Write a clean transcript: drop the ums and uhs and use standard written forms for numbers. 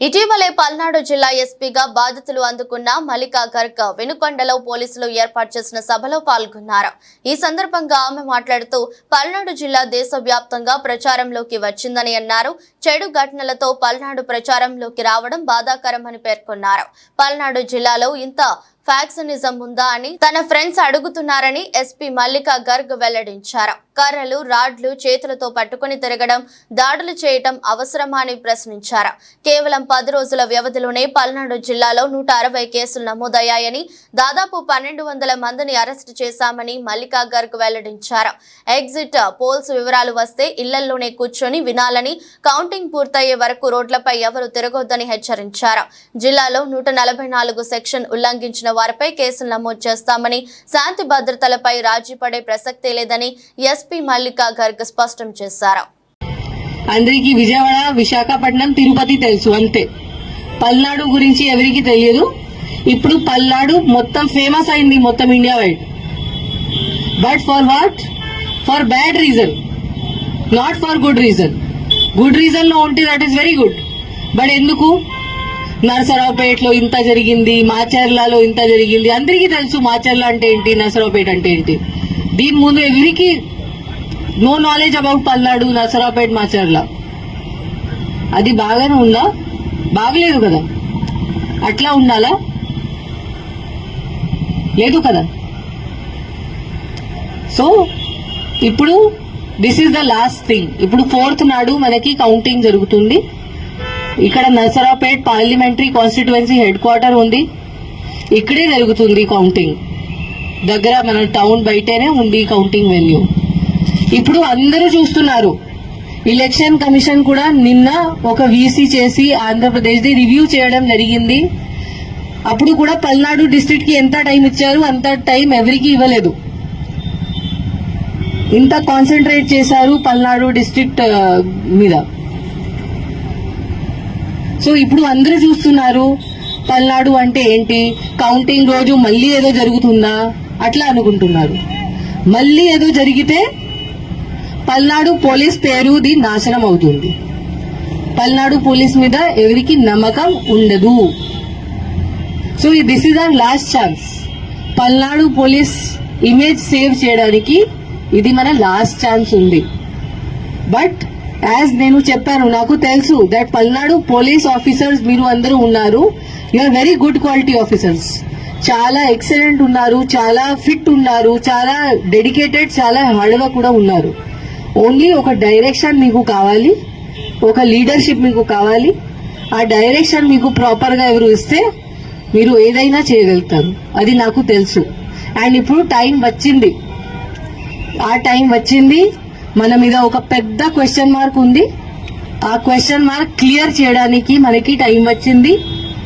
ఇటీవలే పల్నాడు జిల్లా ఎస్పీగా బాధ్యతలు అందుకున్న మల్లికా గర్గ్ వెనుకొండలో పోలీసులు ఏర్పాటు చేసిన సభలో పాల్గొన్నారు. ఈ సందర్భంగా ఆమె మాట్లాడుతూ పల్నాడు జిల్లా దేశవ్యాప్తంగా ప్రచారంలోకి వచ్చిందని అన్నారు. చెడు ఘటనలతో పల్నాడు ప్రచారంలోకి రావడం బాధాకరమని పేర్కొన్నారు. పల్నాడు జిల్లాలో ఇంత ఫ్యాక్షనిజం ఉందా అని తన ఫ్రెండ్స్ అడుగుతున్నారని ఎస్పీ మల్లికా గర్గ్ వెల్లడించారు. కర్రలు, రాడ్లు చేతులతో పట్టుకుని తిరగడం, దాడులు చేయటం అవసరమా అని ప్రశ్నించారు. కేవలం 10 రోజుల వ్యవధిలోనే పల్నాడు జిల్లాలో 160 కేసులు నమోదయ్యాయని, దాదాపు 1200 మందిని అరెస్టు చేశామని మల్లికా గర్గ్ వెల్లడించారు. ఎగ్జిట్ పోల్స్ వివరాలు వస్తే ఇళ్లలోనే కూర్చొని వినాలని, కౌంటింగ్ పూర్తయ్యే వరకు రోడ్లపై ఎవరు తిరగొద్దని హెచ్చరించారు. జిల్లాలో 144 సెక్షన్ ఉల్లంఘించిన వారిపై కేసులు నమోదు చేస్తామని, శాంతి భద్రతలపై రాజీ పడే ప్రసక్తే లేదని ఎస్పీ మల్లికా గర్గ్ స్పష్టం చేశారు. అందరికీ విజయవాడ, విశాఖపట్నం, తిరుపతి తెలుసు, అంతే. పల్నాడు గురించి ఎవరికి తెలియదు. ఇప్పుడు పల్నాడు మొత్తం ఫేమస్ అయింది, మొత్తం India wide. But for what? For bad reason, not for good reason. Good reason లో ఉంటే that is very good. But ఎందుకు? నరసరావుపేటలో ఇంత జరిగింది, మాచర్లలో ఇంత జరిగింది. అందరికీ తెలుసు మాచర్ల అంటే ఏంటి, నరసరావుపేట అంటే ఏంటి. దీని ముందు ఎవరికి no knowledge about Palnadu, Narasaraopet, Macherla. అది బాగానే ఉందా? బాగలేదు కదా. అట్లా ఉండాలా? లేదు కదా. సో ఇప్పుడు this is the last thing. ఇప్పుడు 4th నాడు మనకి కౌంటింగ్ జరుగుతుంది. ఇక్కడ Narasaraopet parliamentary constituency head quarter ఉంది. ఇక్కడే జరుగుతుంది కౌంటింగ్. దగ్గర మన టౌన్ బయటనే ఉంది కౌంటింగ్ వెన్యూ. ఇప్పుడు అందరూ చూస్తున్నారు. ఎలక్షన్ కమిషన్ కూడా నిన్న ఒక వీసీ చేసి ఆంధ్రప్రదేశ్ ది రివ్యూ చేయడం జరిగింది. అప్పుడు కూడా పల్నాడు డిస్ట్రిక్ట్ కి ఎంత టైం ఇచ్చారు, అంత టైం ఎవరికి ఇవ్వలేదు. ఇంత కాన్సన్ట్రేట్ చేశారు పల్నాడు డిస్ట్రిక్ట్ మీద. సో ఇప్పుడు అందరూ చూస్తున్నారు పల్నాడు అంటే ఏంటి, కౌంటింగ్ రోజు మళ్ళీ ఏదో జరుగుతుందా అట్లా అనుకుంటున్నారు. మళ్ళీ ఏదో జరిగితే పల్నాడు పోలీస్ పేరుది నాశనం అవుతుంది. పల్నాడు పోలీస్ మీద ఎవరికి నమ్మకం ఉండదు. So this is our last chance. Palnadu police image save చేయడానికి ఇది మన లాస్ట్ ఛాన్స్ ఉంది. బట్ యాజ్ నేను చెప్పాను, నాకు తెలుసు దట్ పల్నాడు పోలీస్ ఆఫీసర్స్ మీరు అందరూ ఉన్నారు. You are very good quality officers. చాలా ఎక్సలెంట్ ఉన్నారు, చాలా ఫిట్ ఉన్నారు, చాలా డెడికేటెడ్, చాలా హార్డ్ వర్క్ కూడా ఉన్నారు. ఓన్లీ ఒక డైరెక్షన్ మీకు కావాలి, ఒక లీడర్షిప్ మీకు కావాలి. ఆ డైరెక్షన్ మీకు ప్రాపర్ గా ఎవరు ఇస్తే మీరు ఏదైనా చేయగలుగుతారు. అది నాకు తెలుసు. అండ్ ఇప్పుడు టైం వచ్చింది. ఆ టైం వచ్చింది. మన మీద ఒక పెద్ద క్వశ్చన్ మార్క్ ఉంది. ఆ క్వశ్చన్ మార్క్ క్లియర్ చేయడానికి మనకి టైం వచ్చింది.